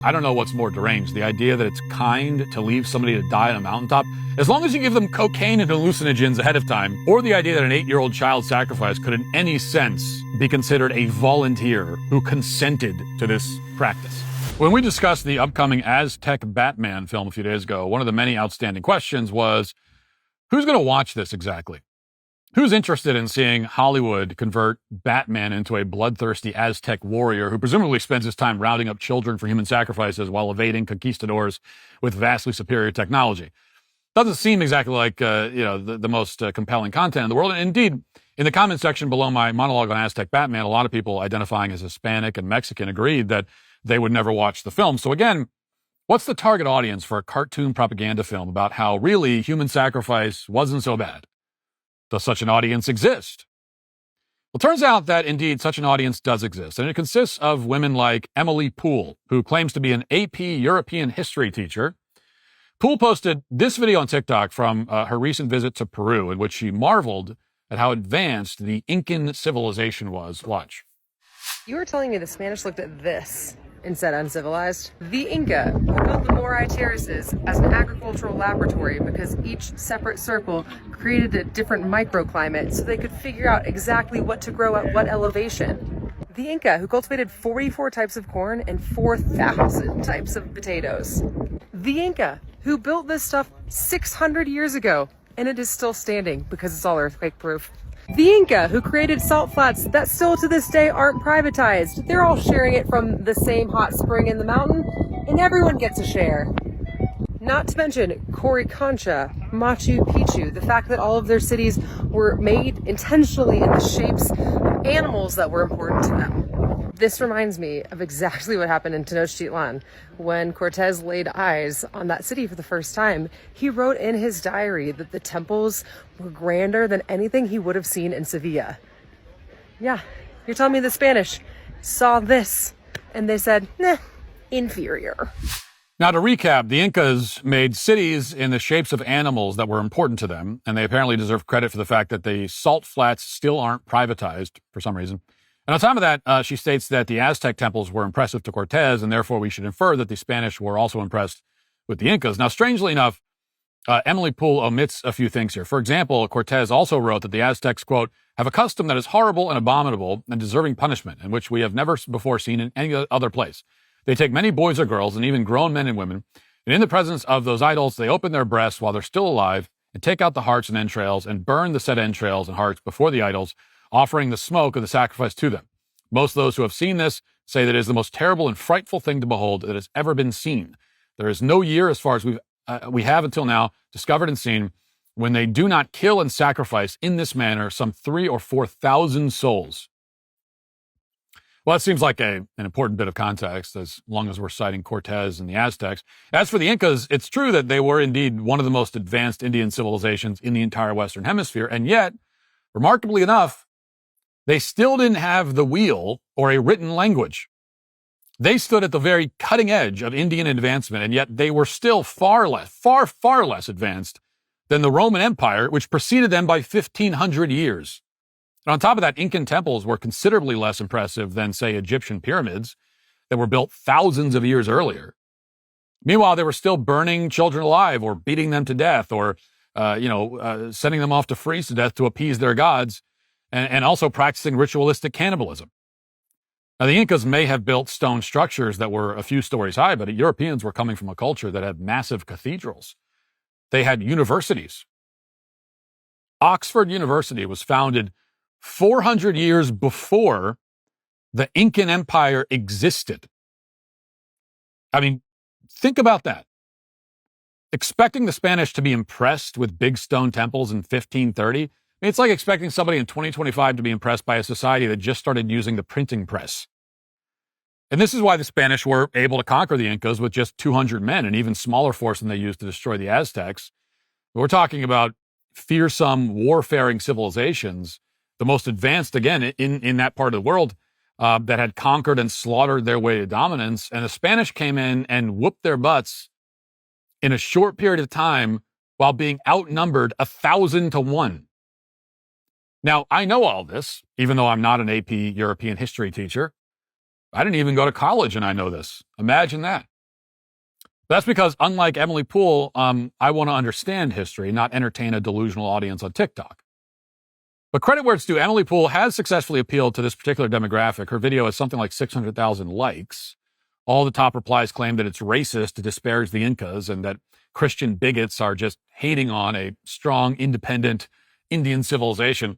I don't know what's more deranged, the idea that it's kind to leave somebody to die on a mountaintop, as long as you give them cocaine and hallucinogens ahead of time, or the idea that an 8-year-old child sacrifice could in any sense be considered a volunteer who consented to this practice. When we discussed the upcoming Aztec Batman film a few days ago, one of the many outstanding questions was, who's going to watch this exactly? Who's interested in seeing Hollywood convert Batman into a bloodthirsty Aztec warrior who presumably spends his time rounding up children for human sacrifices while evading conquistadors with vastly superior technology? Doesn't seem exactly like the most compelling content in the world. And indeed, in the comment section below my monologue on Aztec Batman, a lot of people identifying as Hispanic and Mexican agreed that they would never watch the film. So again, what's the target audience for a cartoon propaganda film about how really human sacrifice wasn't so bad? Does such an audience exist? Well, it turns out that indeed such an audience does exist, and it consists of women like Emily Poole, who claims to be an AP European history teacher. Poole posted this video on TikTok from her recent visit to Peru, in which she marveled at how advanced the Incan civilization was. Watch. You were telling me the Spanish looked at this and said uncivilized. The Inca built the Morai terraces as an agricultural laboratory because each separate circle created a different microclimate so they could figure out exactly what to grow at what elevation. The Inca, who cultivated 44 types of corn and 4,000 types of potatoes. The Inca, who built this stuff 600 years ago, and it is still standing because it's all earthquake proof. The Inca, who created salt flats that still to this day aren't privatized. They're all sharing it from the same hot spring in the mountain, and everyone gets a share. Not to mention Coricancha, Machu Picchu, the fact that all of their cities were made intentionally in the shapes of animals that were important to them. This reminds me of exactly what happened in Tenochtitlan. When Cortez laid eyes on that city for the first time, he wrote in his diary that the temples were grander than anything he would have seen in Sevilla. Yeah, you're telling me the Spanish saw this and they said, nah, inferior. Now, to recap, the Incas made cities in the shapes of animals that were important to them, and they apparently deserve credit for the fact that the salt flats still aren't privatized for some reason. And on top of that, she states that the Aztec temples were impressive to Cortez, and therefore we should infer that the Spanish were also impressed with the Incas. Now, strangely enough, Emily Poole omits a few things here. For example, Cortez also wrote that the Aztecs, quote, have a custom that is horrible and abominable and deserving punishment, and which we have never before seen in any other place. They take many boys or girls, and even grown men and women, and in the presence of those idols, they open their breasts while they're still alive and take out the hearts and entrails and burn the said entrails and hearts before the idols, offering the smoke of the sacrifice to them. Most of those who have seen this say that it is the most terrible and frightful thing to behold that has ever been seen. There is no year, as far as we have until now discovered and seen, when they do not kill and sacrifice in this manner some 3,000 or 4,000 souls. Well, that seems like an important bit of context, as long as we're citing Cortez and the Aztecs. As for the Incas, it's true that they were indeed one of the most advanced Indian civilizations in the entire Western Hemisphere, and yet, remarkably enough, they still didn't have the wheel or a written language. They stood at the very cutting edge of Indian advancement, and yet they were still far less advanced than the Roman Empire, which preceded them by 1,500 years. And on top of that, Incan temples were considerably less impressive than, say, Egyptian pyramids that were built thousands of years earlier. Meanwhile, they were still burning children alive or beating them to death or, sending them off to freeze to death to appease their gods, and also practicing ritualistic cannibalism. Now, the Incas may have built stone structures that were a few stories high, but Europeans were coming from a culture that had massive cathedrals. They had universities. Oxford University was founded 400 years before the Incan Empire existed. I mean, think about that. Expecting the Spanish to be impressed with big stone temples in 1530, it's like expecting somebody in 2025 to be impressed by a society that just started using the printing press. And this is why the Spanish were able to conquer the Incas with just 200 men, an even smaller force than they used to destroy the Aztecs. We're talking about fearsome, warfaring civilizations, the most advanced, again, in that part of the world, that had conquered and slaughtered their way to dominance. And the Spanish came in and whooped their butts in a short period of time while being outnumbered 1,000 to 1. Now, I know all this, even though I'm not an AP European history teacher. I didn't even go to college and I know this. Imagine that. That's because, unlike Emily Poole, I want to understand history, not entertain a delusional audience on TikTok. But credit where it's due, Emily Poole has successfully appealed to this particular demographic. Her video has something like 600,000 likes. All the top replies claim that it's racist to disparage the Incas and that Christian bigots are just hating on a strong, independent Indian civilization.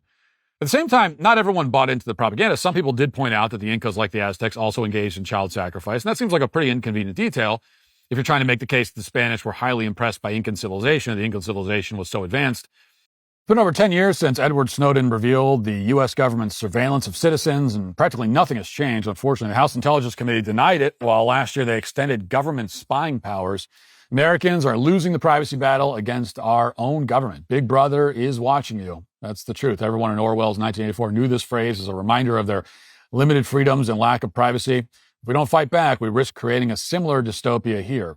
At the same time, not everyone bought into the propaganda. Some people did point out that the Incas, like the Aztecs, also engaged in child sacrifice. And that seems like a pretty inconvenient detail if you're trying to make the case that the Spanish were highly impressed by Incan civilization, and the Incan civilization was so advanced. It's been over 10 years since Edward Snowden revealed the U.S. government's surveillance of citizens, and practically nothing has changed. Unfortunately, the House Intelligence Committee denied it, while last year they extended government spying powers. Americans are losing the privacy battle against our own government. Big Brother is watching you. That's the truth. Everyone in Orwell's 1984 knew this phrase as a reminder of their limited freedoms and lack of privacy. If we don't fight back, we risk creating a similar dystopia here.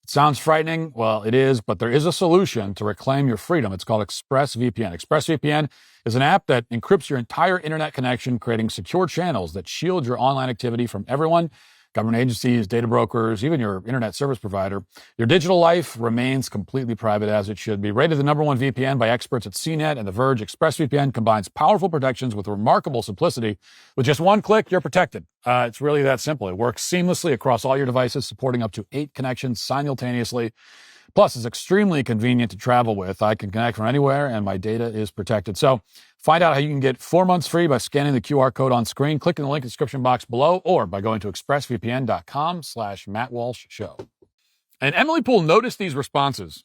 It sounds frightening. Well, it is, but there is a solution to reclaim your freedom. It's called ExpressVPN. ExpressVPN is an app that encrypts your entire internet connection, creating secure channels that shield your online activity from everyone, government agencies, data brokers, even your internet service provider. Your digital life remains completely private, as it should be. Rated the #1 VPN by experts at CNET and The Verge, ExpressVPN combines powerful protections with remarkable simplicity. With just one click, you're protected. It's really that simple. It works seamlessly across all your devices, supporting up to 8 connections simultaneously. Plus, it's extremely convenient to travel with. I can connect from anywhere, and my data is protected. So find out how you can get 4 months free by scanning the QR code on screen, clicking the link in the description box below, or by going to expressvpn.com/MattWalshShow. And Emily Poole noticed these responses,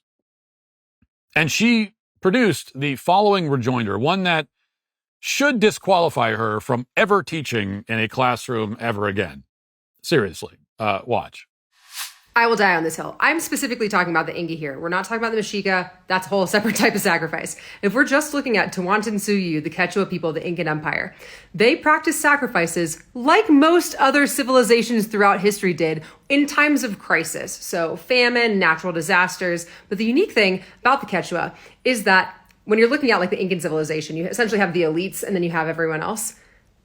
and she produced the following rejoinder, one that should disqualify her from ever teaching in a classroom ever again. Seriously, watch. I will die on this hill. I'm specifically talking about the Inca here. We're not talking about the Mexica. That's a whole separate type of sacrifice. If we're just looking at Tawantinsuyu, the Quechua people of the Incan Empire, they practiced sacrifices like most other civilizations throughout history did in times of crisis. So famine, natural disasters. But the unique thing about the Quechua is that when you're looking at like the Incan civilization, you essentially have the elites and then you have everyone else.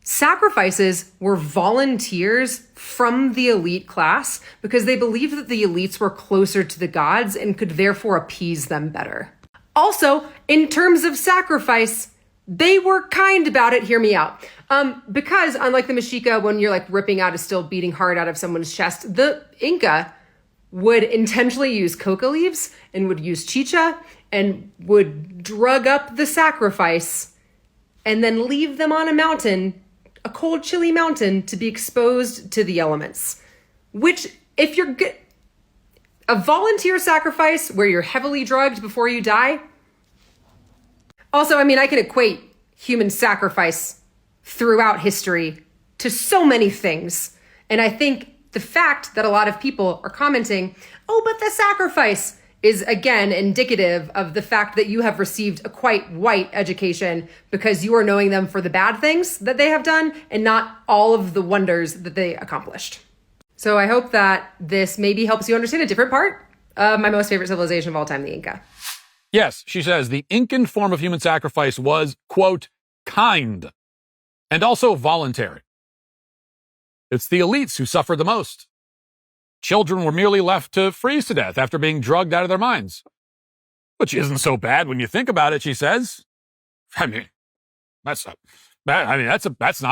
Sacrifices were volunteers from the elite class because they believed that the elites were closer to the gods and could therefore appease them better. Also, in terms of sacrifice, they were kind about it. Hear me out. Because unlike the Mexica, when you're like ripping out a still beating heart out of someone's chest, the Inca would intentionally use coca leaves and would use chicha and would drug up the sacrifice and then leave them on a mountain, a cold, chilly mountain, to be exposed to the elements. Which, if you're good, a volunteer sacrifice where you're heavily drugged before you die. Also, I mean, I can equate human sacrifice throughout history to so many things. And I think the fact that a lot of people are commenting, oh, but the sacrifice, is again indicative of the fact that you have received a quite white education because you are knowing them for the bad things that they have done and not all of the wonders that they accomplished. So I hope that this maybe helps you understand a different part of my most favorite civilization of all time, the Inca. Yes, she says the Incan form of human sacrifice was, quote, kind and also voluntary. It's the elites who suffered the most. Children were merely left to freeze to death after being drugged out of their minds. Which isn't so bad when you think about it, she says. I mean, that's not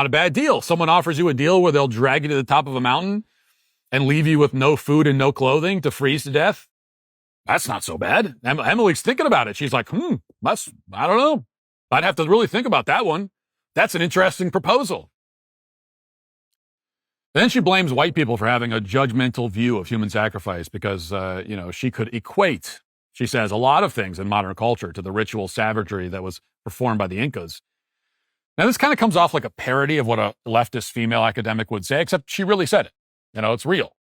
a bad deal. Someone offers you a deal where they'll drag you to the top of a mountain and leave you with no food and no clothing to freeze to death. That's not so bad. Emily's thinking about it. She's like, I don't know. I'd have to really think about that one. That's an interesting proposal. Then she blames white people for having a judgmental view of human sacrifice because, she could equate, she says, a lot of things in modern culture to the ritual savagery that was performed by the Incas. Now, this kind of comes off like a parody of what a leftist female academic would say, except she really said it. It's real.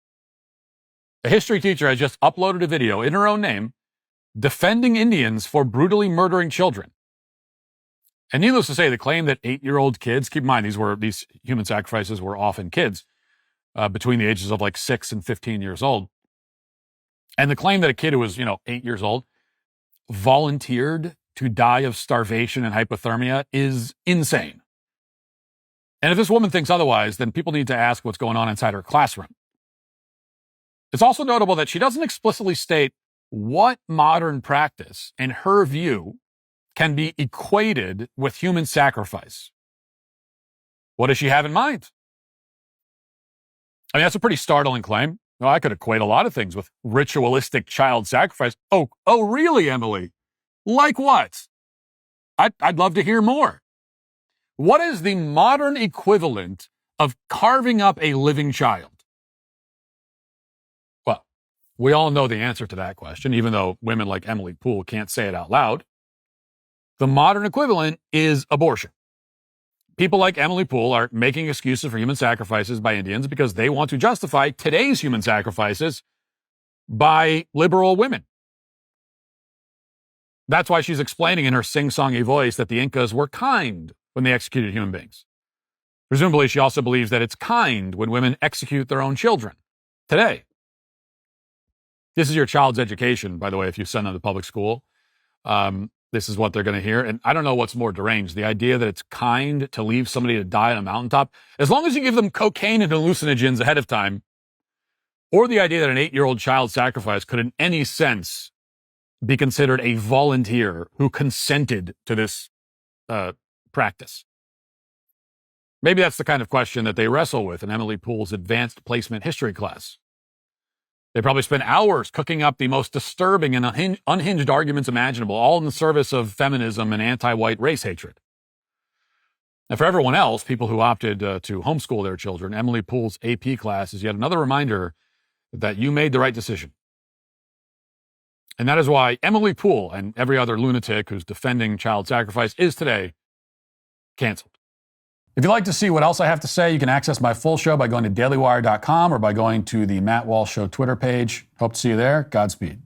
A history teacher has just uploaded a video in her own name defending Indians for brutally murdering children. And needless to say, the claim that 8-year-old kids, keep in mind, these human sacrifices were often kids, between the ages of like 6 and 15 years old. And the claim that a kid who was, 8 years old volunteered to die of starvation and hypothermia is insane. And if this woman thinks otherwise, then people need to ask what's going on inside her classroom. It's also notable that she doesn't explicitly state what modern practice, in her view, can be equated with human sacrifice. What does she have in mind? I mean, that's a pretty startling claim. Well, I could equate a lot of things with ritualistic child sacrifice. Oh, really, Emily? Like what? I'd love to hear more. What is the modern equivalent of carving up a living child? Well, we all know the answer to that question, even though women like Emily Poole can't say it out loud. The modern equivalent is abortion. People like Emily Poole are making excuses for human sacrifices by Indians because they want to justify today's human sacrifices by liberal women. That's why she's explaining in her sing-songy voice that the Incas were kind when they executed human beings. Presumably, she also believes that it's kind when women execute their own children today. This is your child's education, by the way, if you send them to public school. This is what they're going to hear. And I don't know what's more deranged, the idea that it's kind to leave somebody to die on a mountaintop, as long as you give them cocaine and hallucinogens ahead of time, or the idea that an 8-year-old child sacrifice could in any sense be considered a volunteer who consented to this practice. Maybe that's the kind of question that they wrestle with in Emily Poole's advanced placement history class. They probably spend hours cooking up the most disturbing and unhinged arguments imaginable, all in the service of feminism and anti-white race hatred. And for everyone else, people who opted to homeschool their children, Emily Poole's AP class is yet another reminder that you made the right decision. And that is why Emily Poole and every other lunatic who's defending child sacrifice is today canceled. If you'd like to see what else I have to say, you can access my full show by going to dailywire.com or by going to the Matt Walsh Show Twitter page. Hope to see you there. Godspeed.